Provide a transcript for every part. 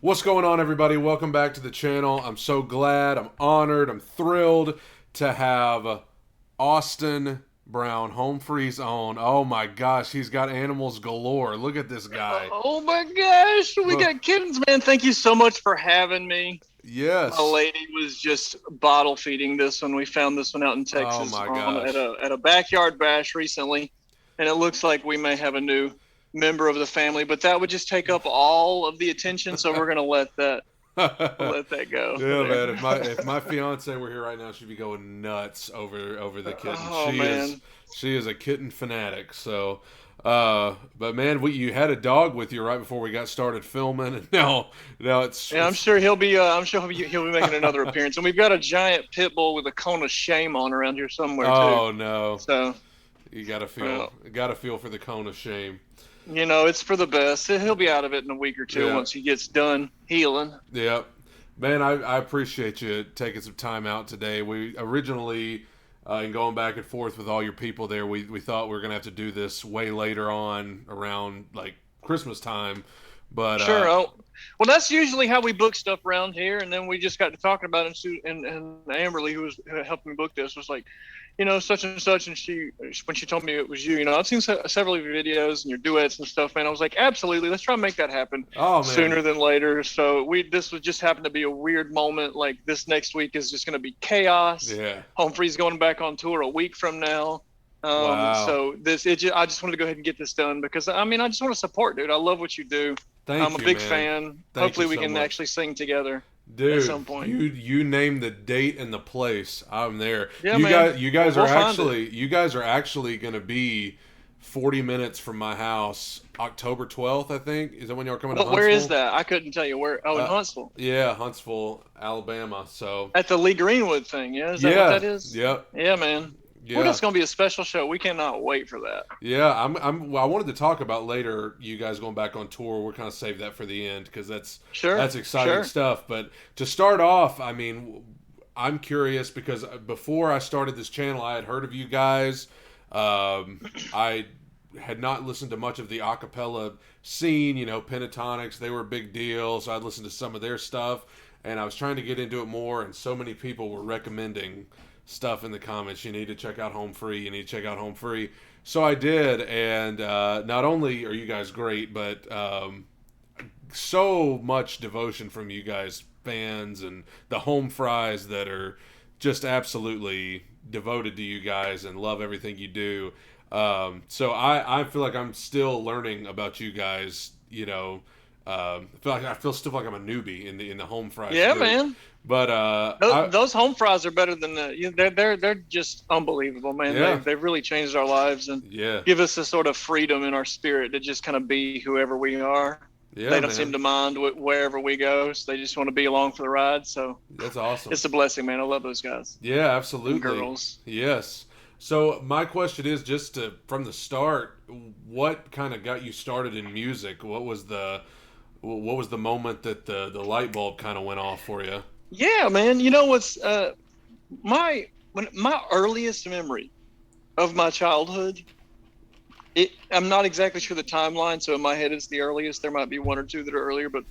What's going on, everybody? Welcome back to the channel. I'm so glad, I'm honored, I'm thrilled to have Austin Brown, Home Free's own. Oh my gosh, he's got animals galore. Look at this guy. Oh my gosh, we Huh. got kittens, man. Thank you so much for having me. My Yes. lady was just bottle feeding this one. We found this one out in Oh Texas my on at gosh. a backyard bash recently, and it looks like we may have a new member of the family, but that would just take up all of the attention, so we're gonna Yeah, let that go there. man. If my fiance were here right now, she'd be going nuts over the kitten. Oh She is man. she is a kitten fanatic. So, but man, you had a dog with you right before we got started filming, and now Yeah, I'm it's sure he'll be. I'm sure he'll be making another appearance, and we've got a giant pit bull with a cone of shame on around here somewhere too. oh no. So, You gotta feel, well, gotta feel for the cone of shame. it's for the best. He'll be out of it in a week or two Yeah, once he gets done healing. yeah, man. I appreciate you taking some time out today. We originally, and going back and forth with all your people there, we thought we were gonna have to do this way later on around like Christmas time, but Sure. Oh, well, that's usually how we book stuff around here. And then we just got to talking about it, and Amberly, who helped me book this, was like, such and such. And when she told me it was you, I've seen several of your videos and your duets and stuff, man. I was like, absolutely, let's try and make that happen oh man, sooner than later. So this was just happened to be a weird moment. Like this next week is just going to be chaos. yeah, Home Free's going back on tour a week from now. wow. I just wanted to go ahead and get this done because I just want to support, dude. I love what you do. I'm Thank a you, big man. fan. Thank you Hopefully, we so can much. actually sing together at Dude, some point. you name the date and the place. I'm there. Yeah, man. You Well, guys are we'll find it. actually going to be 40 minutes from my house, October 12th, I think. Is that when y'all are coming to Where is Huntsville? that? I couldn't tell you where. Oh, in Uh, Huntsville, yeah, Huntsville, Alabama. So, at the Lee Greenwood thing. Yeah, is that what yeah, that is? yep, Yeah, man. Well, yeah. that's gonna be a special show. We cannot wait for that. Yeah, well, I wanted to talk about later. You guys going back on tour. We're kind of save that for the end because Sure, that's exciting sure. stuff. But to start off, I mean, I'm curious because before I started this channel, I had heard of you guys. I had not listened to much of the acapella scene. Pentatonics, they were a big deal, so I'd listened to some of their stuff, and I was trying to get into it more. And so many people were recommending stuff in the comments. You need to check out Home Free. You need to check out Home Free. So I did, and not only are you guys great, but so much devotion from you guys, fans, and the home fries that are just absolutely devoted to you guys and love everything you do. So I feel like I'm still learning about you guys. I feel still like I'm a newbie in the home fries Yeah, group. man. But Those, those home fries are better than they're just unbelievable, man. yeah, They've really changed our lives and yeah, give us a sort of freedom in our spirit to just kind of be whoever we are. yeah, They don't seem man, to mind wherever we go, so they just want to be along for the ride. So that's awesome. it's a blessing, man. I love those guys Yeah, and absolutely. girls. Yes. So my question is just from the start, what kind of got you started in music? What was the moment that the light bulb kind of went off for you? Yeah, man. You know what's my earliest memory of my childhood. I'm not exactly sure the timeline, so in my head it's the earliest. There might be one or two that are earlier, but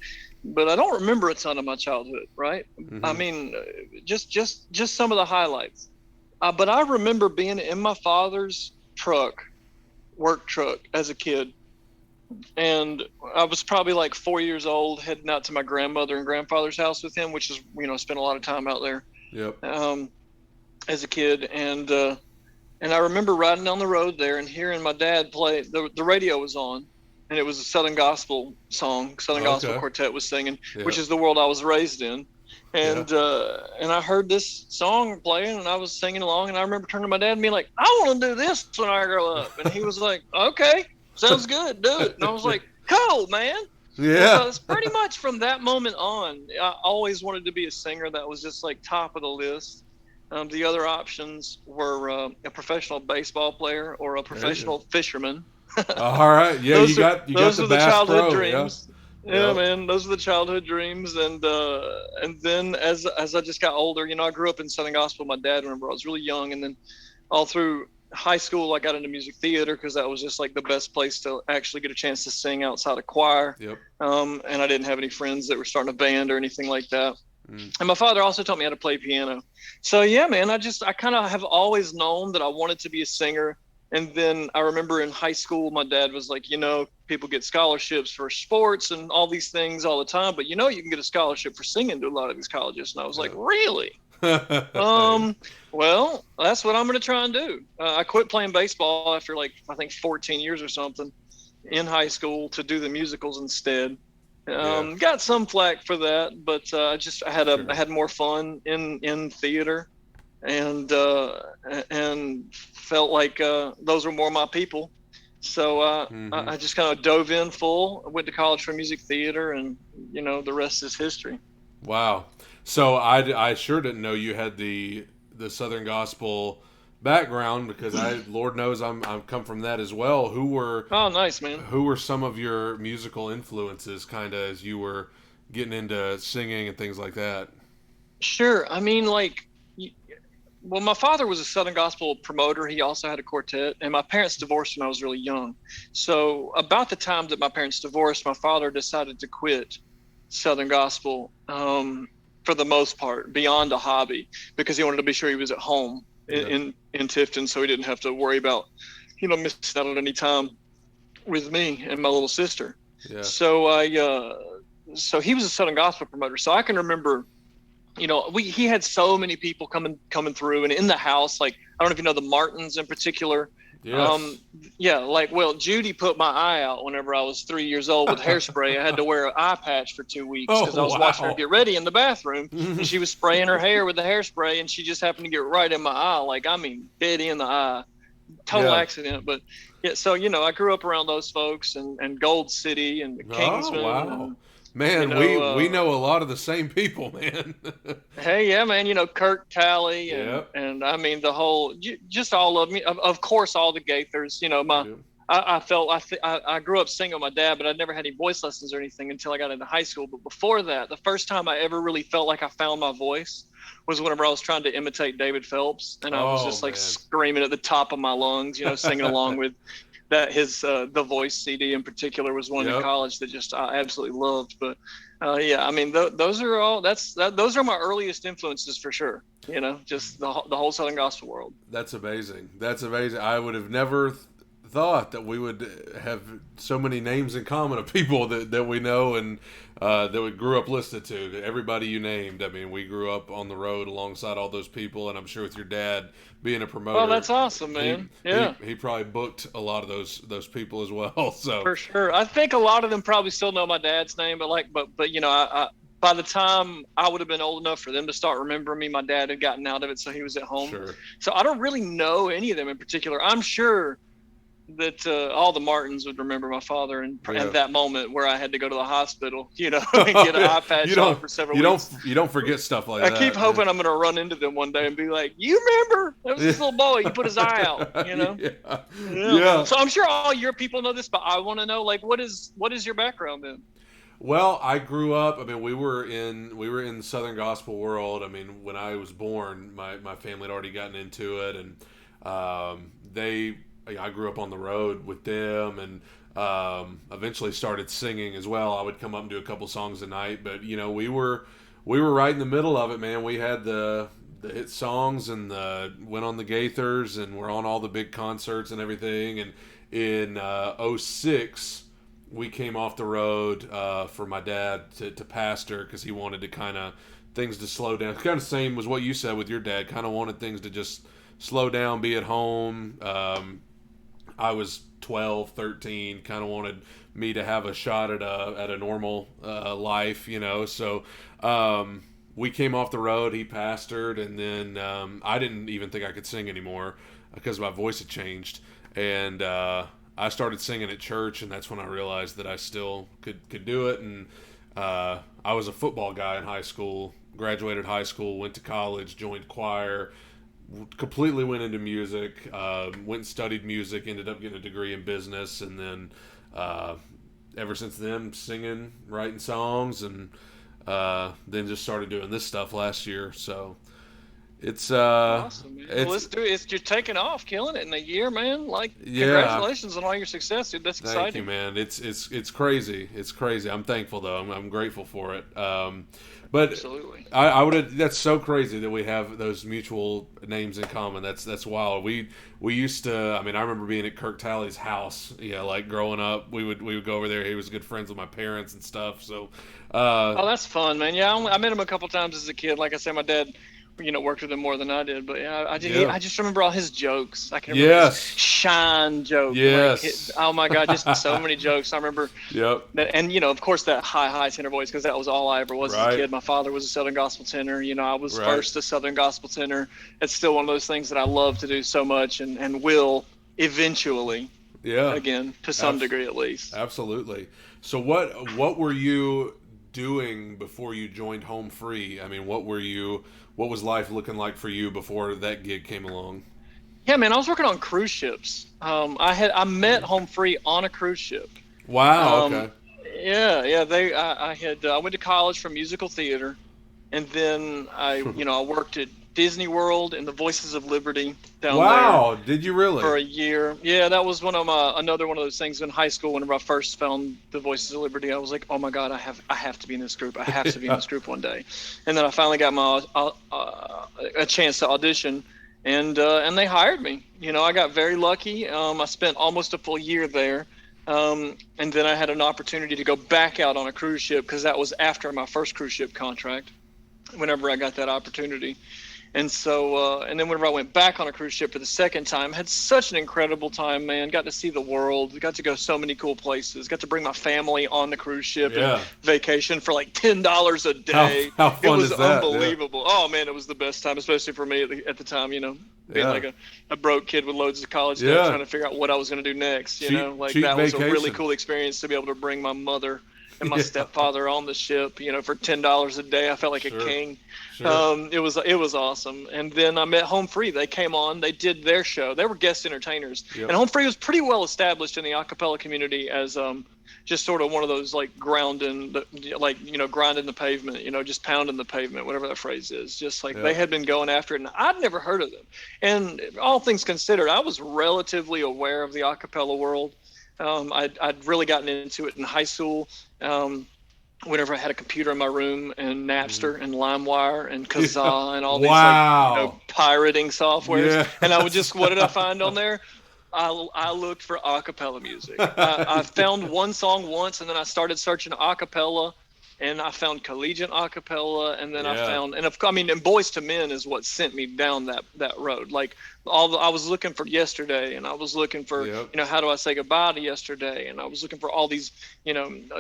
I don't remember a ton of my childhood. Right? I Hmm. mean, just some of the highlights. But I remember being in my father's work truck, as a kid, and I was probably like 4 years old, heading out to my grandmother and grandfather's house with him, which is spent a lot of time out there Yep. um, as a kid, and I remember riding down the road there and hearing my dad play. The radio was on, and it was a Southern gospel song. Southern Gospel Okay. Quartet was singing, which Yep. is the world I was raised in. Yeah. And I heard this song playing, and I was singing along. And I remember turning to my dad and being like, "I want to do this when I grow up." And he was like, "Okay, sounds good, do it." And I was like, "Cool, man." And Yeah. so it's pretty much from that moment on, I always wanted to be a singer. That was just like top of the list. The other options were a professional baseball player or a There you go. professional fisherman. All right. Yeah, those are you got those the are the Bass childhood Pro. Yeah. dreams. Yeah, Yep. man, those are the childhood dreams. And then as I just got older, I grew up in Southern Gospel. My dad, whenever I was really young, and then all through high school, I got into music theater because that was just like the best place to actually get a chance to sing outside of choir. Yep. And I didn't have any friends that were starting a band or anything like that. Mm. And my father also taught me how to play piano. So yeah, man, I kind of have always known that I wanted to be a singer. And then I remember in high school, my dad was like, people get scholarships for sports and all these things all the time, but you can get a scholarship for singing to a lot of these colleges. And I was like, really? Well, that's what I'm going to try and do. I quit playing baseball after like, I think 14 years or something in high school to do the musicals instead. Yeah. Got some flack for that, but I Sure. had more fun in theater, and felt like those were more my people. So Mm-hmm. I just kind of dove in full. I went to college for music theater, and the rest is history. Wow. So I sure didn't know you had the Southern gospel background, because Lord knows I'm come from that as well. Oh, nice, man. Who were some of your musical influences, kind of, as you were getting into singing and things like that? Sure. I mean, like, well, my father was a Southern gospel promoter. He also had a quartet, and my parents divorced when I was really young. So, about the time that my parents divorced, my father decided to quit Southern gospel, for the most part, beyond a hobby, because he wanted to be sure he was at home Yeah. in Tifton, so he didn't have to worry about, missing out on any time with me and my little sister. Yeah. So so he was a Southern gospel promoter. So I can remember, he had so many people coming through, and in the house, like, I don't know if you know the Martins in particular. Yes. Yeah, like, well, Judy put my eye out whenever I was 3 years old with hairspray. I had to wear an eye patch for 2 weeks because I Oh, was watching her wow. get ready in the bathroom, and she was spraying her hair with the hairspray, and she just happened to get right in my eye, like, I mean, dead in the eye. Total Yeah. accident, but yeah. So I grew up around those folks, and Gold City and the Oh, Kingsmen, wow. and you Man, know, we know a lot of the same people, man. hey, yeah, man, Kirk Talley, and Yep. I mean the whole, just all of me, of course, all the Gaithers. Yep. I felt I grew up singing with my dad, but I never had any voice lessons or anything until I got into high school. But before that, the first time I ever really felt like I found my voice was whenever I was trying to imitate David Phelps, and I was Oh, just like man. screaming at the top of my lungs, singing along with that. His The Voice CD in particular was one in Yep. college that just I absolutely loved. But yeah, I mean, those are all those are my earliest influences for sure. Just the whole Southern gospel world. That's amazing. That's amazing. I would have never thought that we would have so many names in common of people that we know, and that we grew up listening to. Everybody you named. I mean, we grew up on the road alongside all those people, and I'm sure with your dad being a Oh, promoter, that's awesome, he man. he, Yeah, he probably booked a lot of those people as well. So for sure. I think a lot of them probably still know my dad's name, but by the time I would have been old enough for them to start remembering me, my dad had gotten out of it, so he was at home. sure. So I don't really know any of them in particular. I'm sure that all the Martins would remember my father, and Yeah. that moment where I had to go to the hospital, and get an eye you patch on don't for several you don't weeks. you don't forget stuff like I keep that. hoping I'm going to run into them one day and be like, "You remember? There was this little boy. He put his eye out." Yeah. Yeah, man. Yeah. So I'm sure all your people know this, but I want to know, like, what is your background then? Well, I grew up. I mean, we were in the Southern gospel world. I mean, when I was born, my family had already gotten into it, and they. I grew up on the road with them, and eventually started singing as well. I would come up and do a couple songs a night, but we were right in the middle of it, man. We had the hit songs, and went on the Gaithers, and we're on all the big concerts and everything. And in '06, we came off the road for my dad to pastor, because he wanted to kind of things to slow down. Kind of same as what you said with your dad. Kind of wanted things to just slow down, be at home. I was 12, 13, kind of wanted me to have a shot at a normal life, So we came off the road. He pastored, and then I didn't even think I could sing anymore because my voice had changed, and I started singing at church, and that's when I realized that I still could do it. And I was a football guy in high school. Graduated high school, went to college, joined choir, completely went into music, went and studied music, ended up getting a degree in business, and then ever since then, singing, writing songs, and then just started doing this stuff last year. So It's Awesome, man. Well, it's let's do it. You're taking off, killing it in a year, man. Like, yeah. congratulations on all your success, dude. That's Thank you, exciting. man. It's crazy. It's crazy. I'm thankful though. I'm grateful for it. But Absolutely. I would. That's so crazy that we have those mutual names in common. That's wild. We used to. I mean, I remember being at Kirk Talley's house. Yeah, like growing up, we would go over there. He was good friends with my parents and stuff. So, uh, Oh, that's fun, man. Yeah, I met him a couple times as a kid. Like I said, my dad, worked with him more than I did. But yeah, yeah, I just remember all his jokes. I can remember his yes, shine joke. Like, yes, oh my God, just so many jokes. I remember yep, that, and of course, that high tenor voice, because that was all I ever was as a right, kid. My father was a Southern gospel tenor. I was right, first a Southern gospel tenor. It's still one of those things that I love to do so much, and will eventually, yeah. again, to some Abs- degree at least. Absolutely. So what were you doing before you joined Home Free? I mean, what was life looking like for you before that gig came along? Yeah, man, I was working on cruise ships. I met Home Free on a cruise ship. Wow, Um, okay. yeah, yeah. I went to college for musical theater, and then I worked at Disney World and the Voices of Liberty down there Wow, did you really? for a year. Yeah, that was another one of those things in high school. Whenever I first found the Voices of Liberty, I was like, oh my God, I have to be in this group. I have to be in Yeah. this group one day. And then I finally got my a chance to audition, and they hired me. I got very lucky. I spent almost a full year there. And then I had an opportunity to go back out on a cruise ship, because that was after my first cruise ship contract, whenever I got that opportunity. And then whenever I went back on a cruise ship for the second time, had such an incredible time, man. Got to see the world, got to go so many cool places, got to bring my family on the cruise ship and Yeah. vacation for like $10 a How day. how It fun was is that? Yeah. unbelievable. Oh man, it was the best time, especially for me at the time, being Yeah. like a broke kid with loads of college debt, Yeah. trying to figure out what I was going to do next. Like, Cheap that was a really vacation. cool experience to be able to bring my mother and my Yeah. stepfather on the ship, for $10 a day. I felt like a Sure. king. Sure. It was awesome. And then I met Home Free. They came on. They did their show. They were guest entertainers. Yep. And Home Free was pretty well established in the acapella community as just sort of one of those, like, grinding the pavement, just pounding the pavement, whatever that phrase is. Just like, they Yep. had been going after it, and I'd never heard of them. And all things considered, I was relatively aware of the acapella world. I'd really gotten into it in high school. Whenever I had a computer in my room, and Napster and LimeWire and Yeah. Kazaa and all these, like, Wow. pirating softwares. Yeah. And I would just, what did I find on there? I looked for a cappella music. I found one song once, and then I started searching a cappella, and I found collegiate a cappella, and then I Yeah. found, and Boys to Men is what sent me down that road. Like, I was looking for Yesterday, and I was looking for, Yep. How Do I Say Goodbye to Yesterday, and I was looking for all these,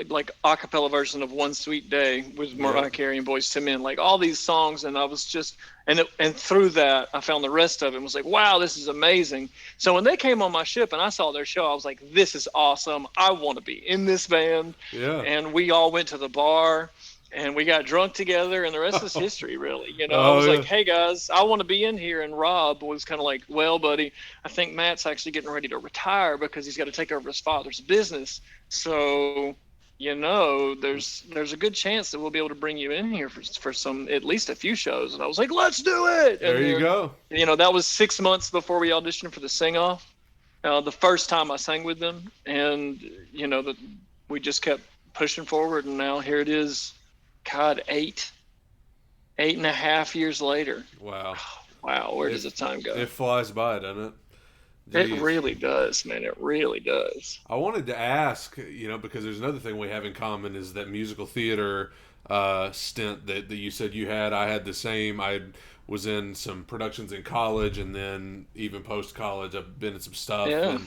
like, a cappella version of One Sweet Day with Mariah Yep. Carey and Boys to Men, like all these songs, and I was just, and through that I found the rest of it and was like, wow, this is amazing. So when they came on my ship and I saw their show, I was like, this is awesome. I want to be in this band. Yeah. And we all went to the bar and we got drunk together, and the rest is history, really. I Oh was yeah. like, hey guys, I want to be in here. And Rob was kind of like, well, buddy, I think Matt's actually getting ready to retire because he's got to take over his father's business. So, there's a good chance that we'll be able to bring you in here for some, at least a few shows. And I was like, let's do it. There And you then, go. that was 6 months before we auditioned for the sing off. The first time I sang with them, and we just kept pushing forward, and now here it is. God, 8.5 years later. Wow. Wow, where does the time go? It flies by, doesn't it? It Jeez. really does, man. It really does. I wanted to ask, because there's another thing we have in common is that musical theater stint that you said you had. I had the same. I was in some productions in college, and then even post college, I've been in some stuff. Yeah.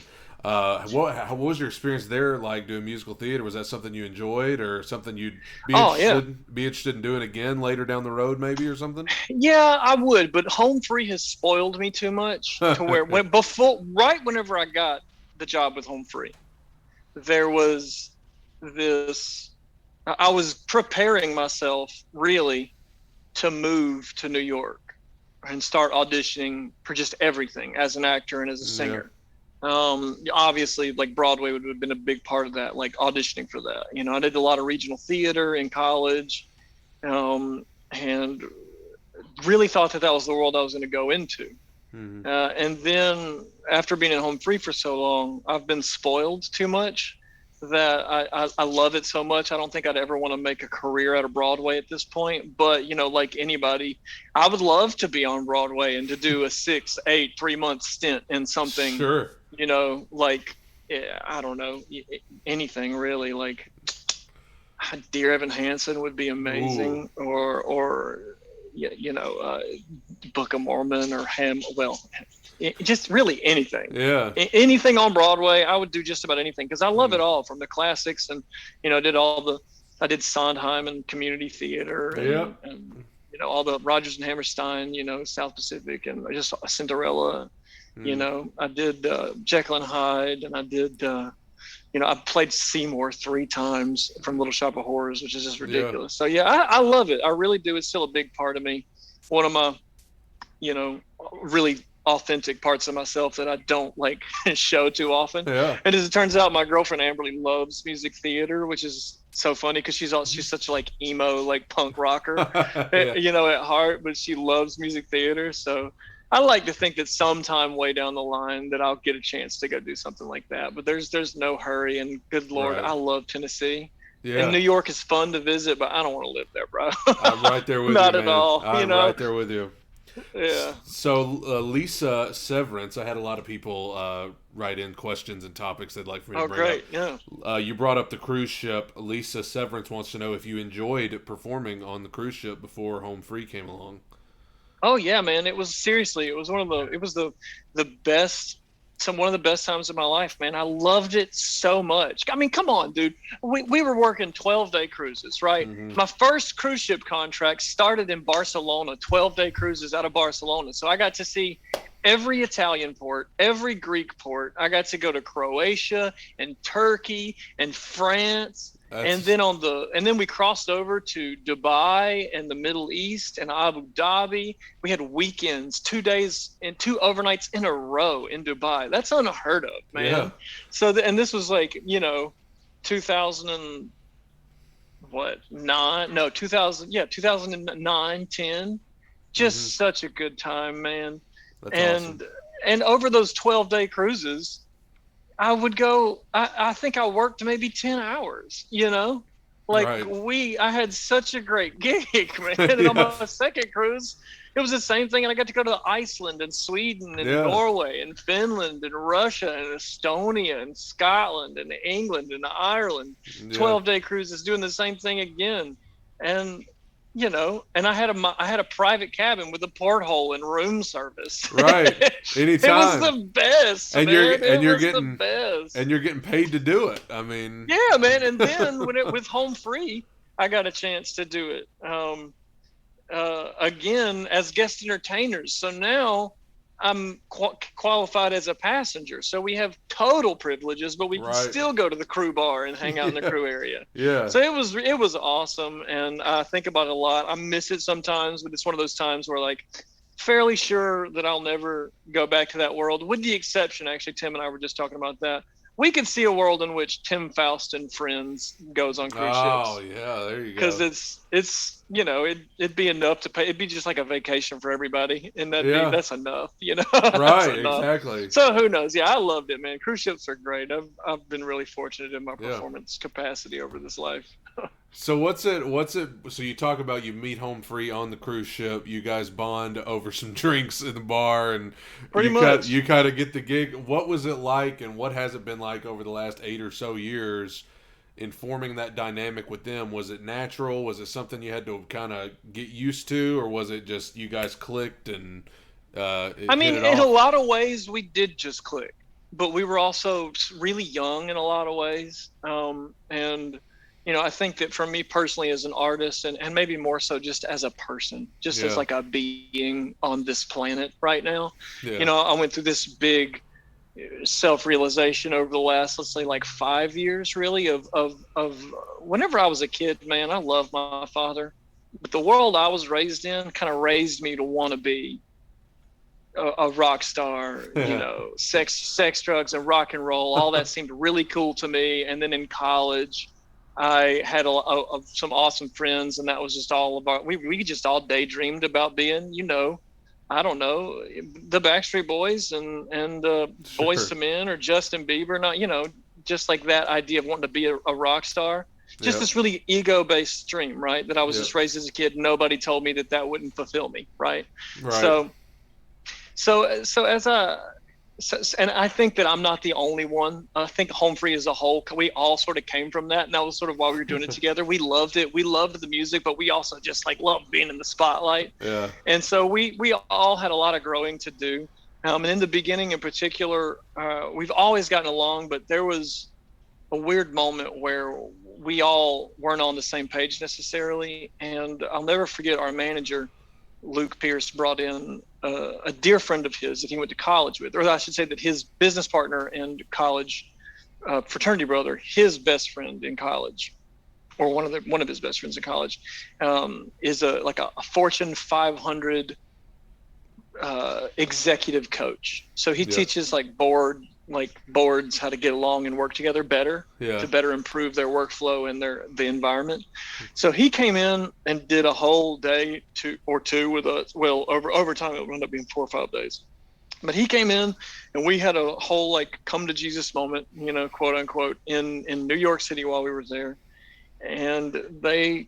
And what was your experience there like doing musical theater? Was that something you enjoyed, or something you'd Oh, yeah. be interested in doing again later down the road, maybe, or something? Yeah, I would, but Home Free has spoiled me too much to where whenever I got the job with Home Free, there was this. I was preparing myself really to move to New York and start auditioning for just everything as an actor and as a singer. Obviously, like, Broadway would have been a big part of that, like auditioning for that. I did a lot of regional theater in college, and really thought that that was the world I was going to go into. Mm-hmm. And then after being at home free for so long, I've been spoiled too much that I love it so much. I don't think I'd ever want to make a career out of Broadway at this point. But, you know, like anybody, I would love to be on Broadway and to do a 6, 8, 3 month stint in something, Sure. you know, like, yeah, I don't know, anything really. Like Dear Evan Hansen would be amazing. Ooh. Or you know, Book of Mormon or just really anything. Yeah. Anything on Broadway, I would do just about anything because I love it all, from the classics and, you know, I did Sondheim and community theater and you know, all the Rodgers and Hammerstein, you know, South Pacific, and just Cinderella. You know, I did Jekyll and Hyde, and I did, you know, I played Seymour 3 times from Little Shop of Horrors, which is just ridiculous. So yeah, I love it. I really do. It's still a big part of me. One of my, you know, really authentic parts of myself that I don't like show too often. Yeah. And as it turns out, my girlfriend Amberly loves music theater, which is so funny because she's such like emo, like punk rocker, you know, at heart, but she loves music theater. So I like to think that sometime way down the line that I'll get a chance to go do something like that. But there's no hurry. And good Lord, I love Tennessee. Yeah. And New York is fun to visit, but I don't want to live there, bro. I'm right there with you, Not man. at all. I'm you know? right there with you. Yeah. So Lisa Severance, I had a lot of people write in questions and topics they'd like for me to bring up. Yeah. You brought up the cruise ship. Lisa Severance wants to know if you enjoyed performing on the cruise ship before Home Free came along. Oh yeah, man. It was the best, one of the best times of my life, man. I loved it so much. I mean, come on, dude. We were working 12-day cruises, right? Mm-hmm. My first cruise ship contract started in Barcelona, 12-day cruises out of Barcelona. So I got to see every Italian port, every Greek port. I got to go to Croatia and Turkey and France. And then we crossed over to Dubai and the Middle East and Abu Dhabi. We had weekends, 2 days and 2 overnights in a row in Dubai. That's unheard of, man. Yeah. So, and this was like, you know, 2009, 10. Just such a good time, man. That's awesome. And over those 12-day cruises, I would go, I think I worked maybe 10 hours, you know, like I had such a great gig, man. And on my second cruise, it was the same thing. And I got to go to Iceland and Sweden and Norway and Finland and Russia and Estonia and Scotland and England and Ireland, 12-day cruises doing the same thing again. And, you know, and I had a private cabin with a porthole and room service. Right. Anytime. It was the best. And man. you're getting paid to do it. I mean. Yeah, man. And then with Home Free, I got a chance to do it again as guest entertainers. So now I'm qualified as a passenger. So we have total privileges, but we can still go to the crew bar and hang out in the crew area. Yeah. So it was awesome. And I think about it a lot. I miss it sometimes, but it's one of those times where, like, fairly sure that I'll never go back to that world, with the exception, actually, Tim and I were just talking about that. We could see a world in which Tim Faust and friends goes on cruise ships. Oh yeah, there you go. Because it's you know, it'd be enough to pay. It'd be just like a vacation for everybody, and that's enough, you know. Right, exactly. So who knows? Yeah, I loved it, man. Cruise ships are great. I've been really fortunate in my performance capacity over this life. So what's it? So you talk about you meet Home Free on the cruise ship. You guys bond over some drinks in the bar, and you kind of get the gig. What was it like, and what has it been like over the last 8 or so years in forming that dynamic with them? Was it natural? Was it something you had to kind of get used to, or was it just you guys clicked and? I mean, in a lot of ways, we did just click, but we were also really young in a lot of ways, and. You know, I think that for me personally as an artist, and maybe more so just as a person, just as like a being on this planet right now, you know, I went through this big self-realization over the last, let's say, like 5 years, really, of whenever I was a kid, man, I loved my father, but the world I was raised in kind of raised me to want to be a rock star, you know, sex, drugs, and rock and roll. All that seemed really cool to me. And then in college, I had some awesome friends, and that was just all about. We just all daydreamed about being, I don't know, the Backstreet Boys and Boys Sure. to Men or Justin Bieber, not just like that idea of wanting to be a rock star. Just Yep. this really ego-based dream, right? That I was Yep. just raised as a kid. Nobody told me that wouldn't fulfill me, right? Right. So so as a and I think that I'm not the only one. I think Home Free as a whole, we all sort of came from that, and that was sort of why we were doing it together. We loved it. We loved the music, but we also just like loved being in the spotlight. Yeah. And so we all had a lot of growing to do. And in the beginning, in particular, we've always gotten along, but there was a weird moment where we all weren't on the same page necessarily. And I'll never forget our manager, Luke Pierce, brought in a dear friend of his that he went to college with, or I should say that his business partner and college fraternity brother, his best friend in college, or one of his best friends in college, is a Fortune 500 executive coach. So he Yep. teaches boards how to get along and work together better Yeah. to better improve their workflow and the environment. So he came in and did a whole day or two with us. Well, over time it would end up being 4 or 5 days. But he came in and we had a whole come to Jesus moment, quote unquote, in New York City while we were there. And they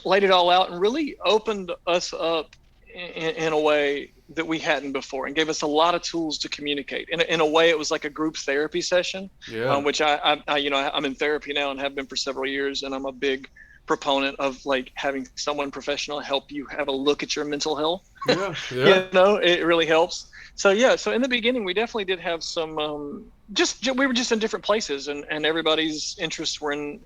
laid it all out and really opened us up in a way that we hadn't before, and gave us a lot of tools to communicate. In a way, it was like a group therapy session, Yeah. which I'm in therapy now and have been for several years, and I'm a big proponent of having someone professional help you have a look at your mental health. Yeah. Yeah. It really helps. So yeah, so in the beginning, we definitely did have some. We were just in different places, and everybody's interests were in.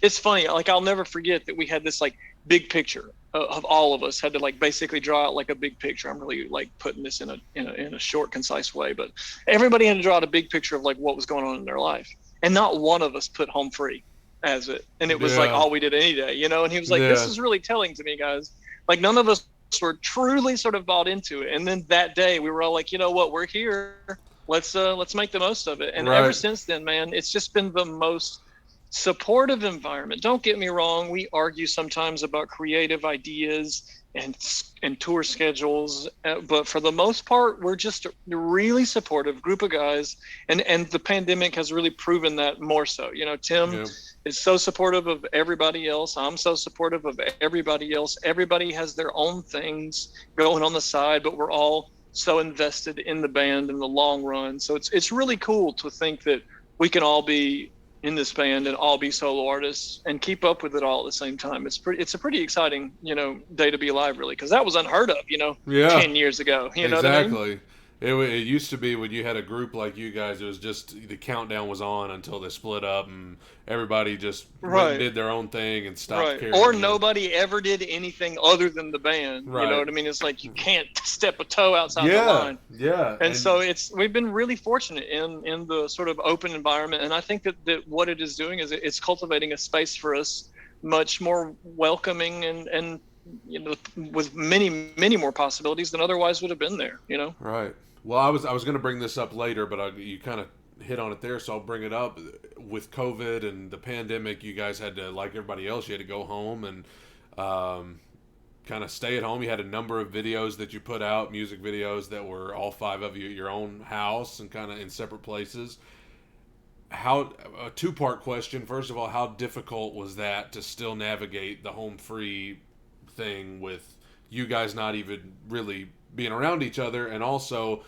It's funny, I'll never forget that we had this big picture of all of us had to basically draw out a big picture. I'm really putting this in a short, concise way, but everybody had to draw out a big picture of what was going on in their life, and not one of us put Home Free as it, and it was Yeah. all we did any day, and he was like, this Yeah. is really telling to me, guys. None of us were truly sort of bought into it, and then that day we were all like, you know what, we're here, let's make the most of it. And ever Right. since then, man, it's just been the most supportive environment. Don't get me wrong, we argue sometimes about creative ideas and tour schedules, but for the most part we're just a really supportive group of guys, and the pandemic has really proven that more so. Tim Yeah. is so supportive of everybody else. I'm so supportive of everybody else. Everybody has their own things going on the side, but we're all so invested in the band in the long run. So it's really cool to think that we can all be in this band and all be solo artists and keep up with it all at the same time. It's a pretty exciting, day to be alive, really, because that was unheard of, Yeah. 10 years ago. You know what I mean? Exactly. It used to be when you had a group like you guys, it was just the countdown was on until they split up and everybody just went and Right. did their own thing and stopped Right. caring Or again. nobody ever did anything other than the band. You know Right. what I mean? It's you can't step a toe outside the Yeah. line. Yeah. And so And we've been really fortunate in the sort of open environment. And I think that what it is doing is it's cultivating a space for us much more welcoming and with many, many more possibilities than otherwise would have been there. right. Well, I was going to bring this up later, but you kind of hit on it there, so I'll bring it up. With COVID and the pandemic, you guys had to, like everybody else, you had to go home and kind of stay at home. You had a number of videos that you put out, music videos that were all five of you at your own house and kind of in separate places. How A two-part question. First of all, how difficult was that to still navigate the home free thing with you guys not even really being around each other, and also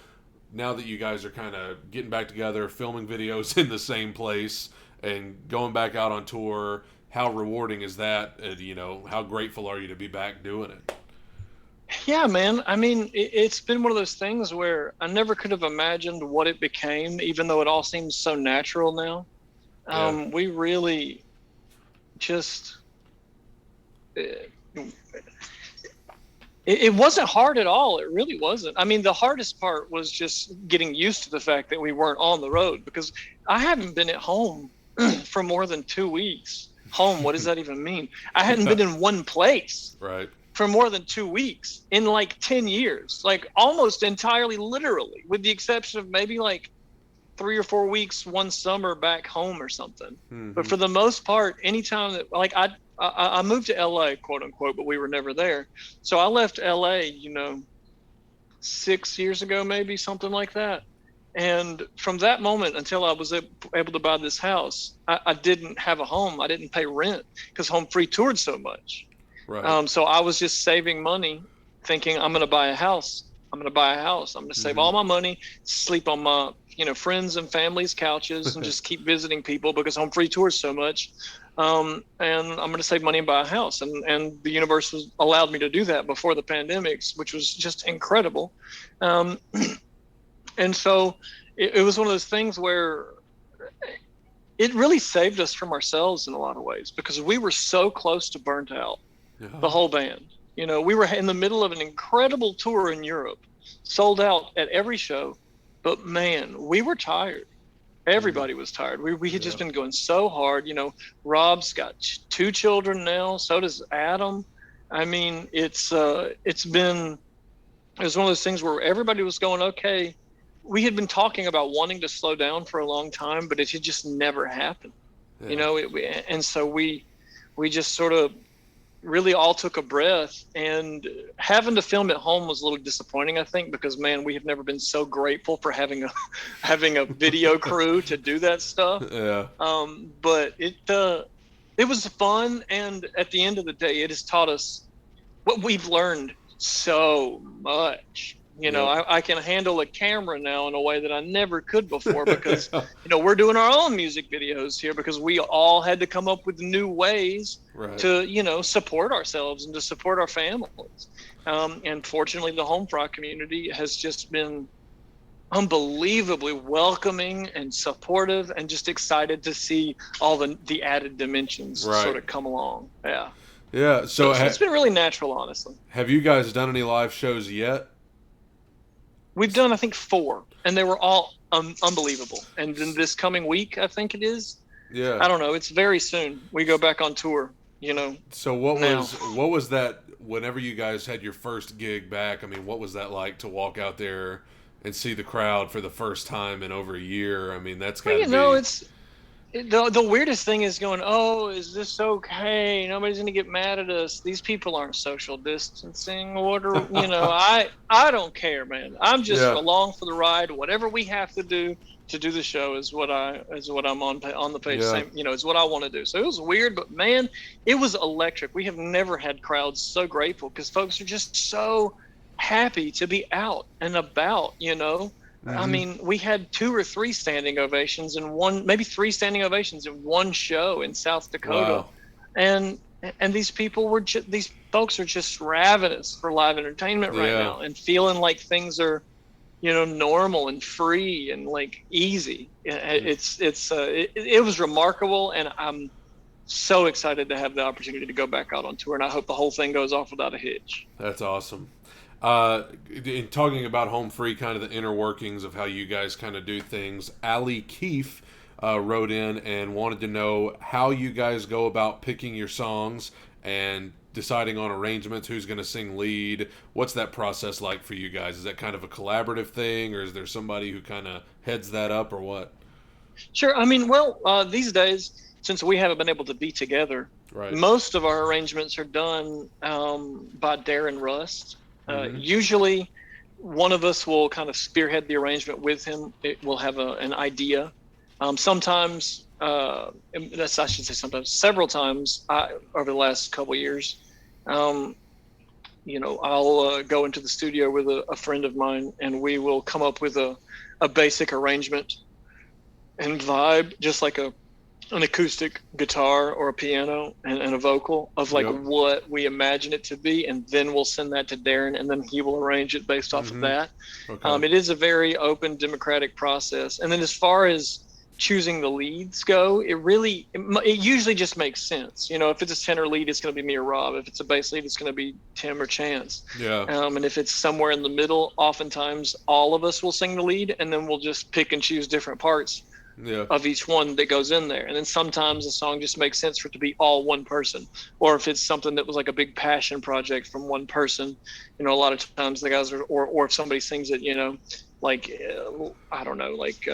now that you guys are kind of getting back together, filming videos in the same place and going back out on tour, how rewarding is that? How grateful are you to be back doing it? Yeah, man. I mean, it's been one of those things where I never could have imagined what it became, even though it all seems so natural now. Yeah. We really just, it, it wasn't hard at all. It really wasn't. I mean, the hardest part was just getting used to the fact that we weren't on the road, because I haven't been at home for more than 2 weeks. Home, what does that even mean? I hadn't been in one place Right. for more than 2 weeks in 10 years, almost entirely literally, with the exception of maybe 3 or 4 weeks one summer back home or something. But Mm-hmm. for the most part, anytime that like I moved to LA, quote unquote, but we were never there. So I left LA, 6 years ago, maybe something like that. And from that moment until I was able to buy this house, I didn't have a home. I didn't pay rent because Home Free toured so much. Right. So I was just saving money, thinking I'm going to buy a house. I'm going to buy a house. I'm going to save Mm-hmm. all my money, sleep on my friends and family's couches, and just keep visiting people because Home Free tours so much. And I'm going to save money and buy a house. And the universe was allowed me to do that before the pandemics, which was just incredible. Um, and so it was one of those things where it really saved us from ourselves in a lot of ways because we were so close to burnt out, the Yeah. whole band. We were in the middle of an incredible tour in Europe, sold out at every show, but man, we were tired. Mm. Everybody was tired. We had Yeah. just been going so hard. Rob's got 2 children now. So does Adam. I mean, it was one of those things where everybody was going, okay. We had been talking about wanting to slow down for a long time, but it had just never happened. Yeah. And so we just sort of really all took a breath, and having to film at home was a little disappointing, I think, because man, we have never been so grateful for having a having a video crew to do that stuff. Yeah. But it was fun, and at the end of the day, it has taught us what we've learned so much. Yep. I can handle a camera now in a way that I never could before because, we're doing our own music videos here because we all had to come up with new ways Right. to, support ourselves and to support our families. And fortunately, the home fry community has just been unbelievably welcoming and supportive and just excited to see all the added dimensions Right. sort of come along. Yeah. Yeah. So So it's been really natural, honestly. have you guys done any live shows yet? We've done, I think, 4, and they were all unbelievable. And then this coming week, I think it is. Yeah. I don't know. It's very soon. We go back on tour. So what now. was that whenever you guys had your first gig back? I mean, what was that like to walk out there and see the crowd for the first time in over a year? I mean, that's got to Well, be. it's the weirdest thing is going, oh, is this okay? Nobody's gonna get mad at us. These people aren't social distancing. What are I don't care, man. I'm just Yeah. along for the ride. Whatever we have to do the show is what I'm on the page. Yeah. Same, is what I want to do. So it was weird, but man, it was electric. We have never had crowds so grateful because folks are just so happy to be out and about. I Mhm. mean, we had 2 or 3 standing ovations in one, maybe 3 standing ovations in one show in South Dakota. Wow. And these people these folks are just ravenous for live entertainment right Yeah. now and feeling like things are, normal and free and like easy. It was remarkable, and I'm so excited to have the opportunity to go back out on tour, and I hope the whole thing goes off without a hitch. That's awesome. In talking about Home Free, kind of the inner workings of how you guys kind of do things, Allie Keefe wrote in and wanted to know how you guys go about picking your songs and deciding on arrangements, who's going to sing lead. What's that process like for you guys? Is that kind of a collaborative thing, or is there somebody who kind of heads that up, or what? Sure. I mean, well, these days, since we haven't been able to be together, Right. most of our arrangements are done by Darren Rust. Mhm. Usually, one of us will kind of spearhead the arrangement with him. We'll have an idea. Sometimes, I should say sometimes, several times over the last couple of years, I'll go into the studio with a friend of mine, and we will come up with a basic arrangement and vibe, just like an acoustic guitar or a piano and a vocal of like Yep. what we imagine it to be, and then we'll send that to Darren, and then he will arrange it based off of Mhm. that. Okay. It is a very open, democratic process. And then as far as choosing the leads go, it usually just makes sense. If it's a tenor lead, it's going to be me or Rob. If it's a bass lead, it's going to be Tim or Chance. Yeah. And if it's somewhere in the middle, oftentimes all of us will sing the lead, and then we'll just pick and choose different parts Yeah. of each one that goes in there. And then sometimes a song just makes sense for it to be all one person, or if it's something that was like a big passion project from one person, a lot of times the guys are, or if somebody sings it, like I don't know, like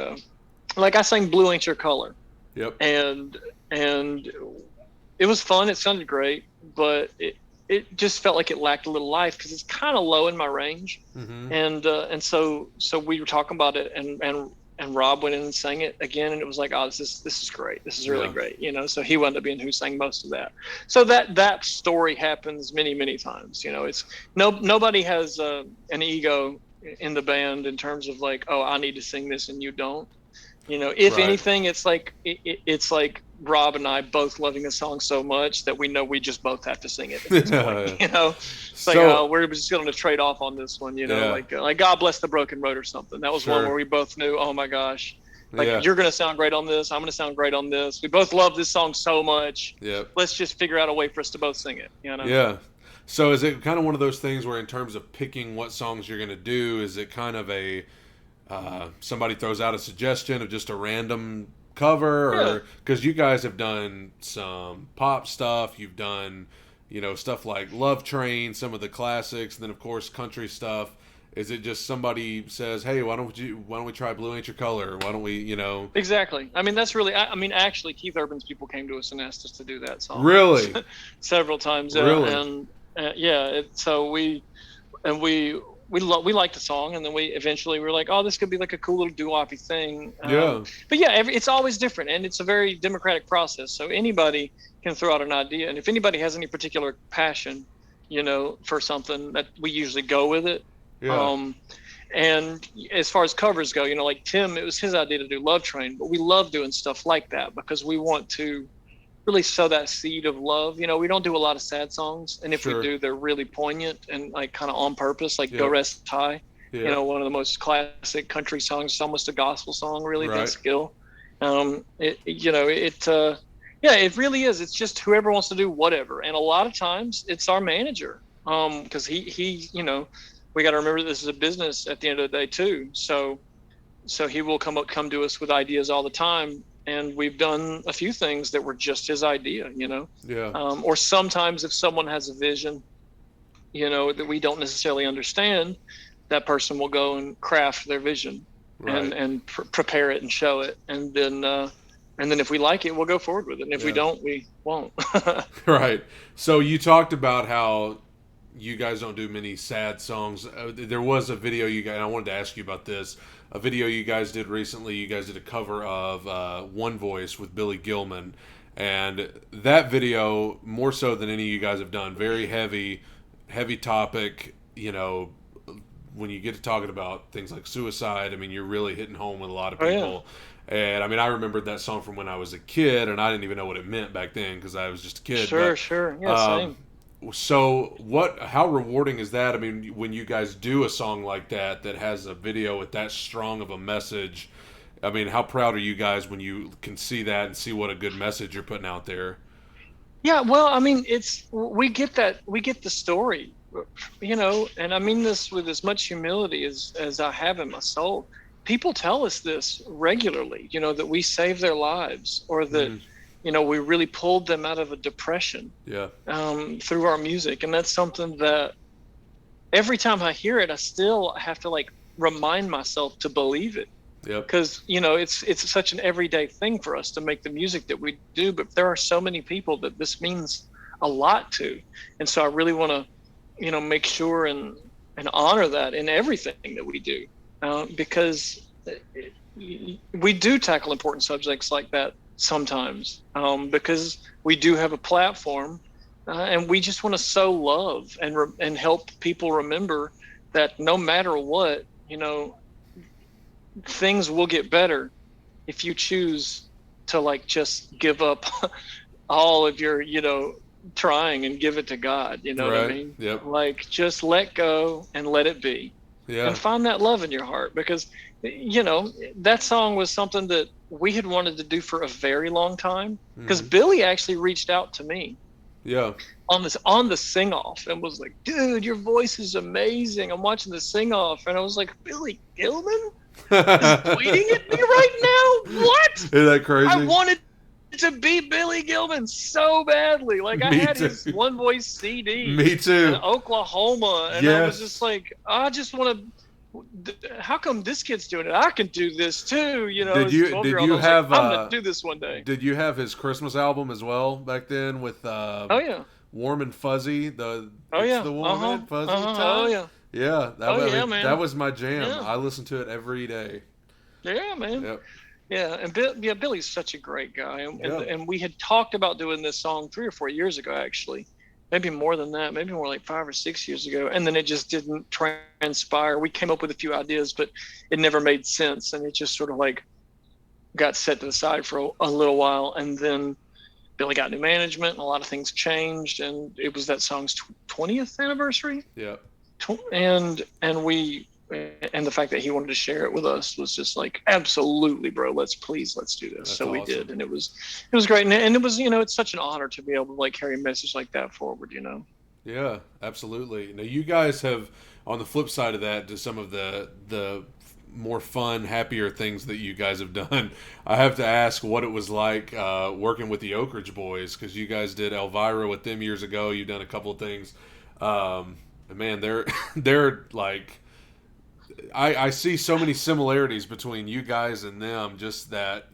like I sang Blue Ain't Your Color, Yep. and it was fun. It sounded great, but it just felt like it lacked a little life because it's kind of low in my range. Mm-hmm. And so we were talking about it, and Rob went in and sang it again, and it was like, oh, this is great. This is really great, you know. So he wound up being who sang most of that. So that story happens many times. You know, it's nobody has an ego in the band in terms of like, oh, I need to sing this and you don't. You know, if anything, it's like it's like Rob and I both loving a song so much that we know we just both have to sing it at this point. You know, it's like, oh, we're just going to trade off on this one. You know, like God Bless the Broken Road or something. That was one where we both knew, oh my gosh, like you're going to sound great on this. I'm going to sound great on this. We both love this song so much. Yep. Let's just figure out a way for us to both sing it. You know. Yeah. So is it kind of one of those things where, in terms of picking what songs you're going to do, is it kind of a somebody throws out a suggestion of just a random cover, or because you guys have done some pop stuff, you've done, you know, stuff like Love Train, some of the classics, and then of course country stuff. Is it just somebody says, hey, why don't we try Blue Ain't Your Color? Why don't we, you know? Exactly. I mean, that's really, I mean, actually Keith Urban's people came to us and asked us to do that song. Really? Several times. Really? And so we liked the song, and then we eventually were like, oh, this could be like a cool little doo-woppy thing. But yeah, it's always different, and it's a very democratic process. So anybody can throw out an idea, and if anybody has any particular passion, you know, for something, that we usually go with it. Yeah. And as far as covers go, you know, like Tim, it was his idea to do Love Train, but we love doing stuff like that because we want to really sow that seed of love. You know, we don't do a lot of sad songs, and if we do, they're really poignant and like kind of on purpose, like Go Rest High. You know, one of the most classic country songs. It's almost a gospel song, really. Vince Gill. It really is. It's just whoever wants to do whatever, and a lot of times it's our manager, because he you know, we got to remember this is a business at the end of the day too. So he will come to us with ideas all the time. And we've done a few things that were just his idea, you know? Yeah. Or sometimes if someone has a vision, you know, that we don't necessarily understand, that person will go and craft their vision and prepare it and show it. And then if we like it, we'll go forward with it. And if we don't, we won't. Right. So you talked about how you guys don't do many sad songs. There was a video you guys, and I wanted to ask you about this. A video you guys did recently, you guys did a cover of One Voice with Billy Gilman, and that video, more so than any of you guys have done, very heavy topic. You know, when you get to talking about things like suicide, I mean, you're really hitting home with a lot of people. And I mean, I remembered that song from when I was a kid, and I didn't even know what it meant back then because I was just a kid. Sure. Yeah, same. So how rewarding is that? I mean, when you guys do a song like that has a video with that strong of a message, I mean, how proud are you guys when you can see that and see what a good message you're putting out there? Yeah, well, I mean, we get the story, you know, and I mean this with as much humility as I have in my soul. People tell us this regularly, you know, that we saved their lives, or that you know, we really pulled them out of a depression through our music. And that's something that every time I hear it, I still have to like remind myself to believe it. Because, you know, it's such an everyday thing for us to make the music that we do. But there are so many people that this means a lot to. And so I really want to, you know, make sure and honor that in everything that we do. Because we do tackle important subjects like that sometimes, because we do have a platform, and we just want to sow love and help people remember that no matter what, you know, things will get better if you choose to like just give up all of your, you know, trying and give it to God. You know what I mean? Yep. Like just let go and let it be. Yeah. And find that love in your heart, because, you know, that song was something that we had wanted to do for a very long time, because Billy actually reached out to me on the sing off and was like, dude, your voice is amazing. I'm watching the sing off. And I was like, Billy Gilman is tweeting at me right now? What? Isn't that crazy? I wanted to be Billy Gilman so badly. Like I had his One Voice CD. Me too. In Oklahoma. And I was just like, I just want to how come this kid's doing it? I can do this too. Did As a you 12-year old, I was like, I'm gonna do this one day. did you have his Christmas album as well back then with Oh yeah. Warm and Fuzzy? Oh It's yeah. the Uh warm huh. and fuzzy Uh huh. Oh time. yeah. Yeah, Oh yeah, that man. was my jam. Yeah. I listened to it every day. Yeah, man. Yep. Yeah, and Billy's such a great guy, Yeah. and we had talked about doing this song 3 or 4 years ago, actually, maybe more than that, maybe more like 5 or 6 years ago, and then it just didn't transpire. We came up with a few ideas, but it never made sense, and it just sort of like got set to the side for a little while, and then Billy got new management, and a lot of things changed, and it was that song's 20th anniversary, Yep. and we and the fact that he wanted to share it with us was just like, absolutely, bro, let's do this. That's So we awesome. did, and it was great, and it was, it's such an honor to be able to like carry a message like that forward. Yeah, absolutely. Now you guys have, on the flip side of that, to some of the more fun, happier things that you guys have done. I have to ask what it was like working with the Oak Ridge Boys, because you guys did Elvira with them years ago. You've done a couple of things. And man, they're they're like, I see so many similarities between you guys and them. Just that,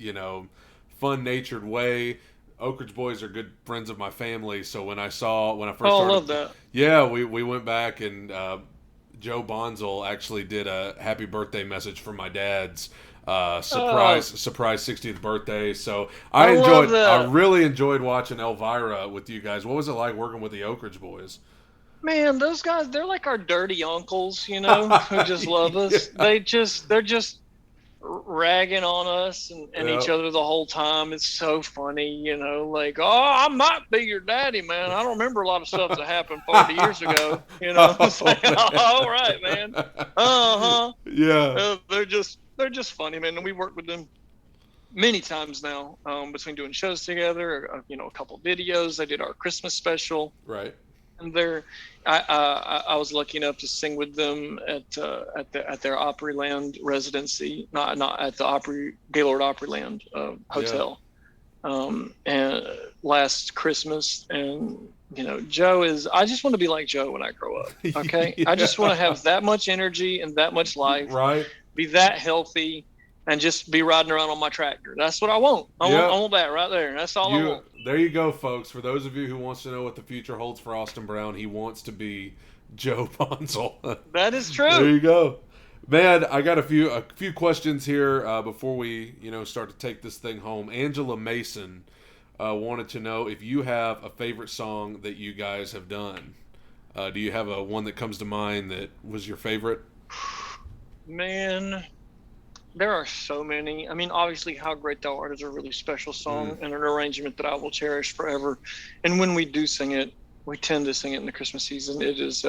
fun natured way. Oak Ridge Boys are good friends of my family, so when I first Oh, I started, love that. yeah, we went back and Joe Bonzel actually did a happy birthday message for my dad's surprise 60th birthday. So I love I that. really enjoyed watching Elvira with you guys. What was it like working with the Oak Ridge Boys? Man, those guys, they're like our dirty uncles, who just love us. Yeah. They're just ragging on us and Yeah. each other the whole time. It's so funny, like, oh, I might be your daddy, man. I don't remember a lot of stuff that happened 40 years ago. It's Oh, like, man. all right, man. Uh-huh. Yeah. They're just funny, man. And we worked with them many times now, between doing shows together, a couple videos. They did our Christmas special. Right. And I was lucky enough to sing with them at their Opryland residency, not at the Gaylord Opryland hotel, and last Christmas. And Joe is. I just want to be like Joe when I grow up. Okay, Yeah. I just want to have that much energy and that much life, Right. be that healthy, and just be riding around on my tractor. That's what I want. I want that right there. That's all I want. There you go, folks. For those of you who wants to know what the future holds for Austin Brown, he wants to be Joe Bonzel. That is true. There you go, man. I got a few questions here before we start to take this thing home. Angela Mason wanted to know if you have a favorite song that you guys have done. Do you have a one that comes to mind that was your favorite? Man, there are so many. I mean, obviously, How Great Thou Art is a really special song and an arrangement that I will cherish forever. And when we do sing it, we tend to sing it in the Christmas season. It is,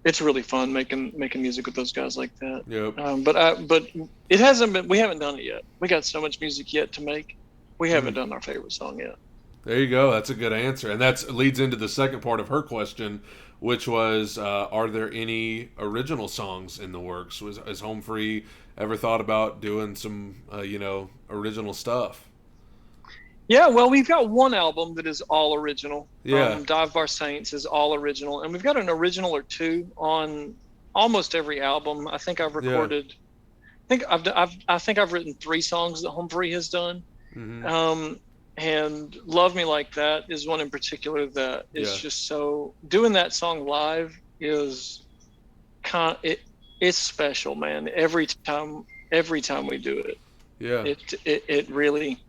it's really fun making music with those guys like that. Yep. But it hasn't been. We haven't done it yet. We got so much music yet to make. We haven't done our favorite song yet. There you go. That's a good answer, and that leads into the second part of her question, which was, are there any original songs in the works? Has Home Free ever thought about doing some, original stuff? Yeah, well, we've got one album that is all original. Yeah. Dive Bar Saints is all original, and we've got an original or two on almost every album. I think I've recorded. I think I've written 3 songs that Home Free has done. Mm-hmm. And Love Me Like That is one in particular that is just so. Doing that song live is it's special, man. Every time we do it, Yeah. it really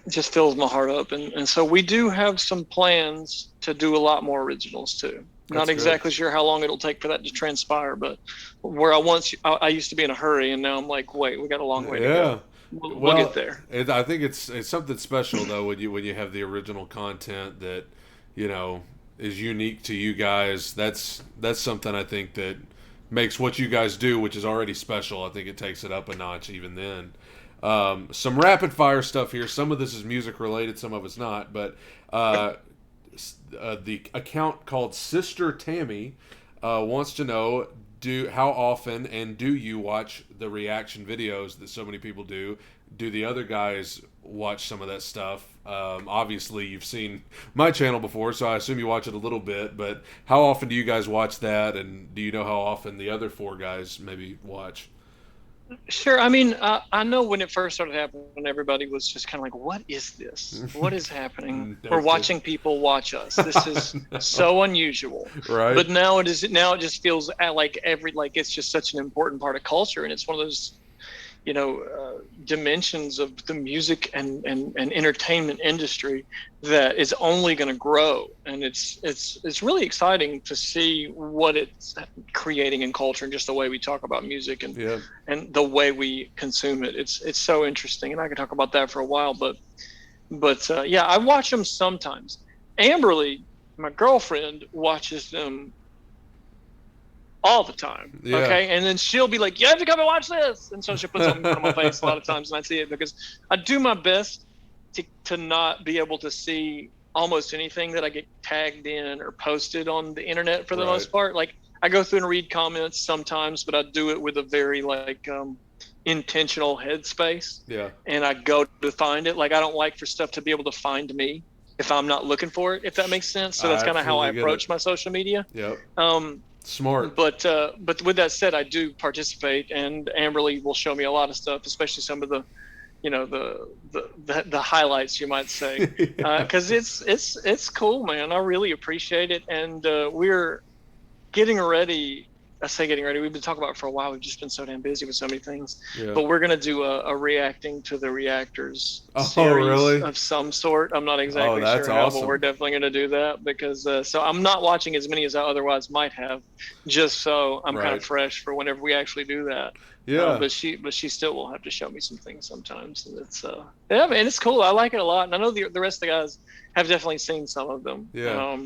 just fills my heart up. And so we do have some plans to do a lot more originals too. Not exactly sure how long it'll take for that to transpire, but where I used to be in a hurry, and now I'm like, wait, we got a long way to go. We'll get there. I think it's something special though when you have the original content that is unique to you guys. That's something I think that makes what you guys do, which is already special. I think it takes it up a notch even then. Some rapid fire stuff here. Some of this is music related, some of it's not. But the account called Sister Tammy wants to know, how often and do you watch the reaction videos that so many people do? Do the other guys watch some of that stuff. Obviously, you've seen my channel before, so I assume you watch it a little bit. But how often do you guys watch that, and do you know how often the other four guys maybe watch? Sure. I mean, I know when it first started happening, everybody was just kind of like, "What is this? What is happening? We're watching people watch us. This is so unusual." Right. But now it is. Now it just feels like it's just such an important part of culture, and it's one of those dimensions of the music and entertainment industry that is only going to grow, and it's really exciting to see what it's creating in culture and just the way we talk about music and the way we consume it. It's so interesting, and I could talk about that for a while, but yeah, I watch them sometimes. Amberly, my girlfriend, watches them all the time. Yeah. Okay. And then she'll be like, "You have to come and watch this." And so she'll put something on my face a lot of times, and I see it because I do my best to not be able to see almost anything that I get tagged in or posted on the internet for the most part. Like, I go through and read comments sometimes, but I do it with a very intentional headspace. Yeah. And I go to find it. Like, I don't like for stuff to be able to find me if I'm not looking for it, if that makes sense. So that's kind of how I approach my social media. Yep. Smart. But with that said, I do participate, and Amberly will show me a lot of stuff, especially some of the highlights, you might say, because it's cool, man. I really appreciate it, and we're getting ready. I say getting ready. We've been talking about it for a while. We've just been so damn busy with so many things. Yeah. But we're gonna do a reacting to the reactors series of some sort. I'm not exactly sure how, but we're definitely gonna do that because so I'm not watching as many as I otherwise might have, just so I'm kind of fresh for whenever we actually do that. Yeah. But she still will have to show me some things sometimes, and it's yeah, man, it's cool. I like it a lot, and I know the rest of the guys have definitely seen some of them. Yeah.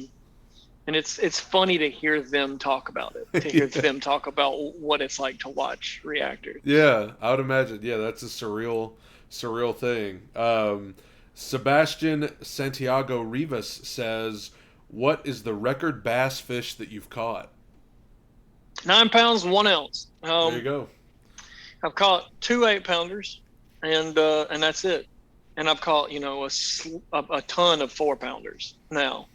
And it's funny to hear them talk about it, to hear them talk about what it's like to watch reactors. Yeah, I would imagine. Yeah, that's a surreal thing. Sebastian Santiago Rivas says, "What is the record bass fish that you've caught?" 9 pounds, 1 ounce. There you go. I've caught 2 8-pounders, and that's it. And I've caught a ton of 4-pounders now.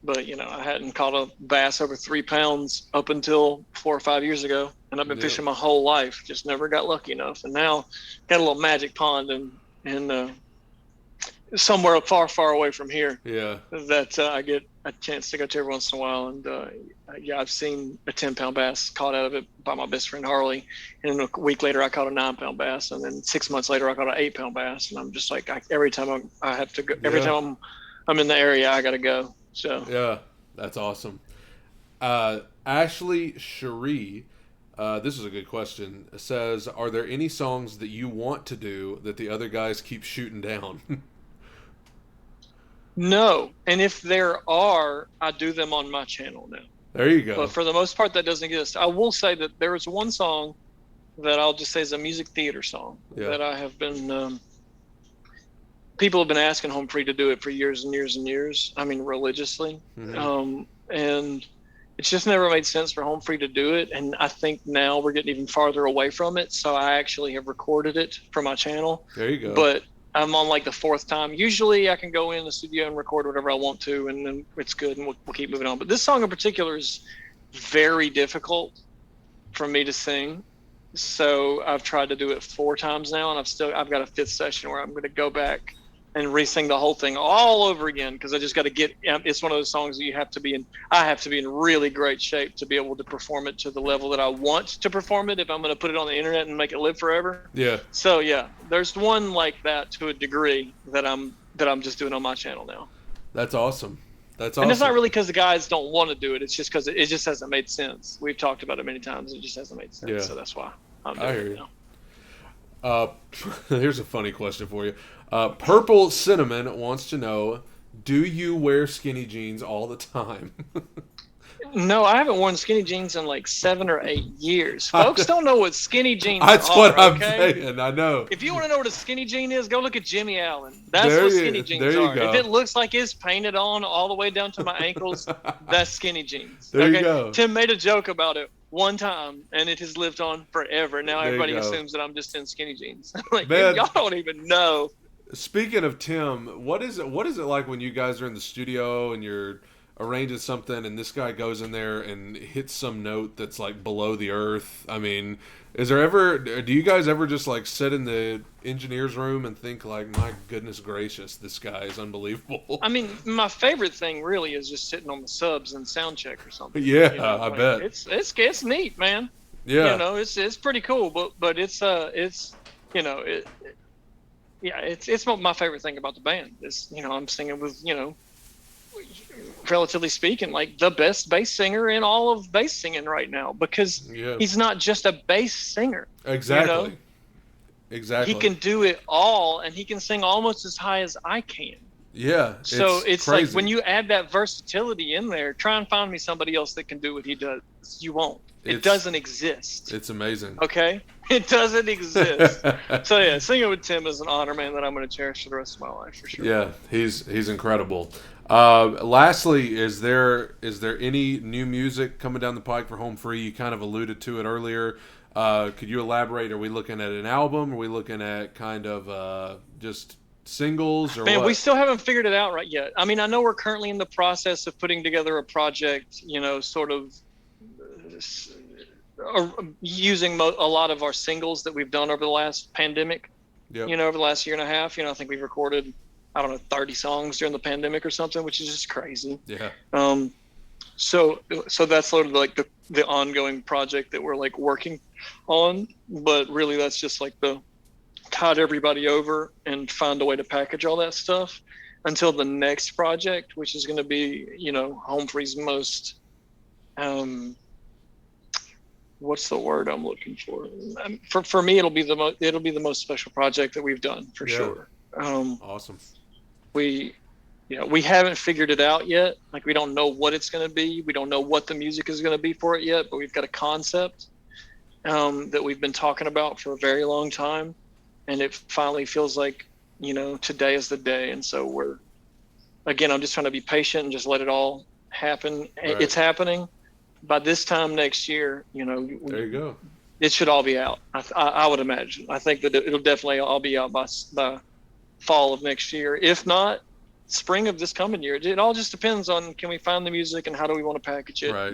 But I hadn't caught a bass over 3 pounds up until 4 or 5 years ago, and I've been fishing my whole life. Just never got lucky enough, and now got a little magic pond in somewhere far, far away from here. Yeah. That I get a chance to go to every once in a while, and I've seen a 10-pound bass caught out of it by my best friend Harley, and then a week later I caught a 9-pound bass, and then 6 months later I caught an 8-pound bass, and I'm just like, every time I have to go, every time I'm in the area, I got to go. So yeah, that's awesome. Ashley Cherie, this is a good question. Says, "Are there any songs that you want to do that the other guys keep shooting down?" No, and if there are, I do them on my channel now. There you go. But for the most part, that doesn't exist. I will say that there is one song that I'll just say is a music theater song that I have been. People have been asking Home Free to do it for years and years and years. I mean, religiously. Mm-hmm. And it's just never made sense for Home Free to do it. And I think now we're getting even farther away from it. So I actually have recorded it for my channel. There you go. But I'm on like the 4th time. Usually I can go in the studio and record whatever I want to, and then it's good, and we'll keep moving on. But this song in particular is very difficult for me to sing. So I've tried to do it 4 times now, and I've got a 5th session where I'm going to go back and re-sing the whole thing all over again, because I just got to get. It's one of those songs that I have to be in really great shape to be able to perform it to the level that I want to perform it. If I'm going to put it on the internet and make it live forever. Yeah. So yeah, there's one like that to a degree that I'm just doing on my channel now. That's awesome. That's awesome. And it's not really because the guys don't want to do it. It's just because it just hasn't made sense. We've talked about it many times. It just hasn't made sense. Yeah. So that's why I'm doing it now. Here's a funny question for you. Purple Cinnamon wants to know, do you wear skinny jeans all the time? No, I haven't worn skinny jeans in like 7 or 8 years. Folks don't know what skinny jeans That's are. That's what I'm okay? saying. I know. If you want to know what a skinny jean is, go look at Jimmy Allen. That's what skinny jeans are. Go. If it looks like it's painted on all the way down to my ankles, that's skinny jeans. There you go. Tim made a joke about it one time, and it has lived on forever. Now everybody assumes that I'm just in skinny jeans. Like, y'all don't even know Speaking of Tim, what is it like when you guys are in the studio and you're arranging something and this guy goes in there and hits some note that's like below the earth? I mean, do you guys ever just like sit in the engineer's room and think like, my goodness gracious, this guy is unbelievable? I mean, my favorite thing really is just sitting on the subs and sound check or something. Yeah, I bet. It's neat, man. Yeah. It's pretty cool, but it's you know it yeah, it's my favorite thing about the band is, I'm singing with, relatively speaking, like the best bass singer in all of bass singing right now, because Yeah. he's not just a bass singer. Exactly. Exactly. He can do it all, and he can sing almost as high as I can. Yeah. So it's crazy. like when you add that versatility in there, try and find me somebody else that can do what he does. You won't. It doesn't exist. It's amazing. Okay? It doesn't exist. So yeah, singing with Tim is an honor, man, that I'm going to cherish for the rest of my life for sure. Yeah, he's incredible. Lastly, is there any new music coming down the pike for Home Free? You kind of alluded to it earlier. Could you elaborate? Are we looking at an album? Are we looking at kind of just singles or Man, what? we still haven't figured it out right yet. I mean, I know we're currently in the process of putting together a project, sort of using a lot of our singles that we've done over the last pandemic. Yep. Over the last year and a half. I think we've recorded, I don't know, 30 songs during the pandemic or something, which is just crazy. Yeah. So that's sort of like the ongoing project that we're like working on, but really that's just like the tide everybody over and find a way to package all that stuff until the next project, which is going to be, Home Free's most, what's the word I'm looking for? For me, it'll be the most special project that we've done for sure. Awesome. We haven't figured it out yet. Like, we don't know what it's going to be. We don't know what the music is going to be for it yet, but we've got a concept that we've been talking about for a very long time. And it finally feels like, today is the day. And so I'm just trying to be patient and just let it all happen. Right. It's happening. By this time next year, there you go. It should all be out. I would imagine. I think that it'll definitely all be out by fall of next year. If not, spring of this coming year. It all just depends on, can we find the music and how do we want to package it? Right.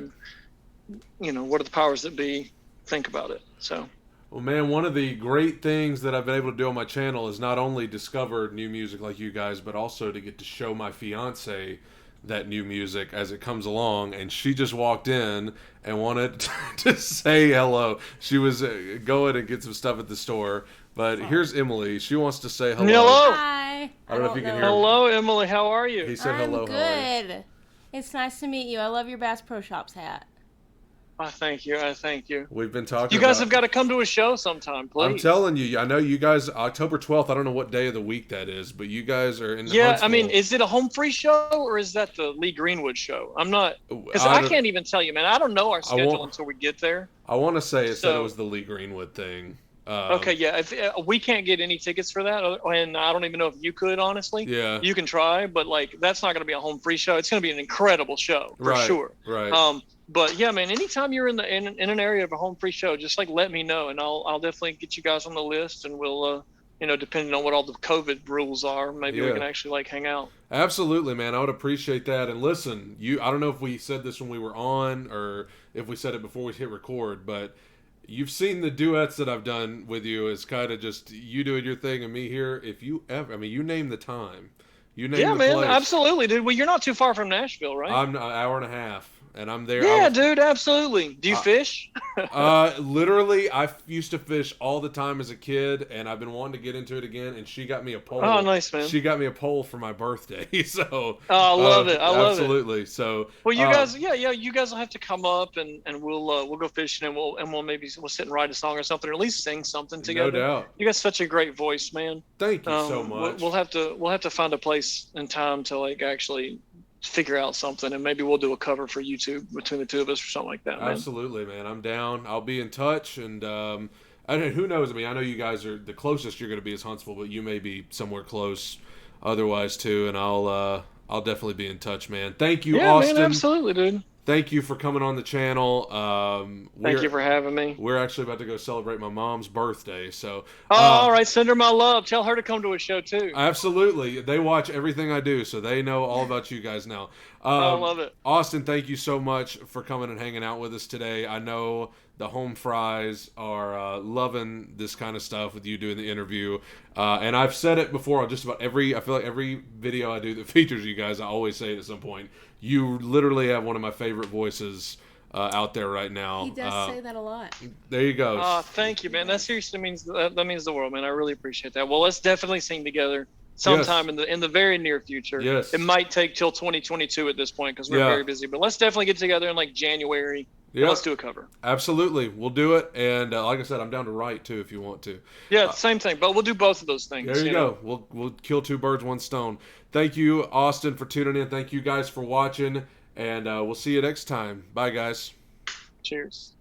And, what are the powers that be think about it? So. Well, man, one of the great things that I've been able to do on my channel is not only discover new music like you guys, but also to get to show my fiance that new music as it comes along. And she just walked in and wanted to say hello. She was going and get some stuff at the store. But here's Emily. She wants to say hello. Hello. Hi. I don't know if you can hear Hello, Emily. How are you? He said I'm hello. good. It's nice to meet you. I love your Bass Pro Shops hat. I thank you. We've been talking. You guys have got to come to a show sometime, please. I'm telling you, I know you guys. October 12th. I don't know what day of the week that is, but you guys are in. Huntsville. I mean, is it a Home Free show or is that the Lee Greenwood show? I'm not, because I can't even tell you, man. I don't know our schedule until we get there. I want to say it said it was the Lee Greenwood thing. Okay, yeah. If we can't get any tickets for that, and I don't even know if you could, honestly. Yeah. You can try, but like that's not going to be a Home Free show. It's going to be an incredible show for sure. Right. But yeah, man. Anytime you're in an area of a Home Free show, just like let me know, and I'll definitely get you guys on the list, and we'll depending on what all the COVID rules are, maybe we can actually like hang out. Absolutely, man. I would appreciate that. And listen, I don't know if we said this when we were on or if we said it before we hit record, but you've seen the duets that I've done with you as kind of just you doing your thing and me here. If you ever, you name the time. You name the place. Absolutely, dude. Well, you're not too far from Nashville, right? I'm an hour and a half. And I'm there. Yeah, dude, absolutely. Do you fish? Literally, I used to fish all the time as a kid, and I've been wanting to get into it again. And she got me a pole. Oh, nice, man. She got me a pole for my birthday. So. Oh, I love it. I love it. Absolutely. So. Well, you guys, you guys will have to come up, and we'll go fishing, and we'll sit and write a song or something, or at least sing something together. No doubt. You got such a great voice, man. Thank you so much. We'll have to find a place and time to like actually figure out something, and maybe we'll do a cover for YouTube between the two of us or something like that, man. Absolutely, man. I'm down. I'll be in touch, and who knows? I know you guys are the closest you're going to be is Huntsville, but you may be somewhere close otherwise too, and I'll definitely be in touch, man. Thank you, Austin. Man, absolutely, dude. thank you for coming on the channel. Thank you for having me. We're actually about to go celebrate my mom's birthday, so. All right, send her my love. Tell her to come to a show too. Absolutely, they watch everything I do, so they know all about you guys now. I love it. Austin, thank you so much for coming and hanging out with us today. I know the home fries are loving this kind of stuff with you doing the interview, and I've said it before on just about I feel like every video I do that features you guys, I always say it at some point. You literally have one of my favorite voices out there right now. He does say that a lot. There you go. Thank you, man. That seriously means that means the world, man. I really appreciate that. Well, let's definitely sing together sometime in the very near future. Yes. It might take till 2022 at this point because we're very busy, but let's definitely get together in like January. Yeah. Let's do a cover. Absolutely, we'll do it. And like I said, I'm down to write too if you want to. Yeah, same thing. But we'll do both of those things. There you go. We'll kill two birds, one stone. Thank you, Austin, for tuning in. Thank you guys for watching, and we'll see you next time. Bye, guys. Cheers.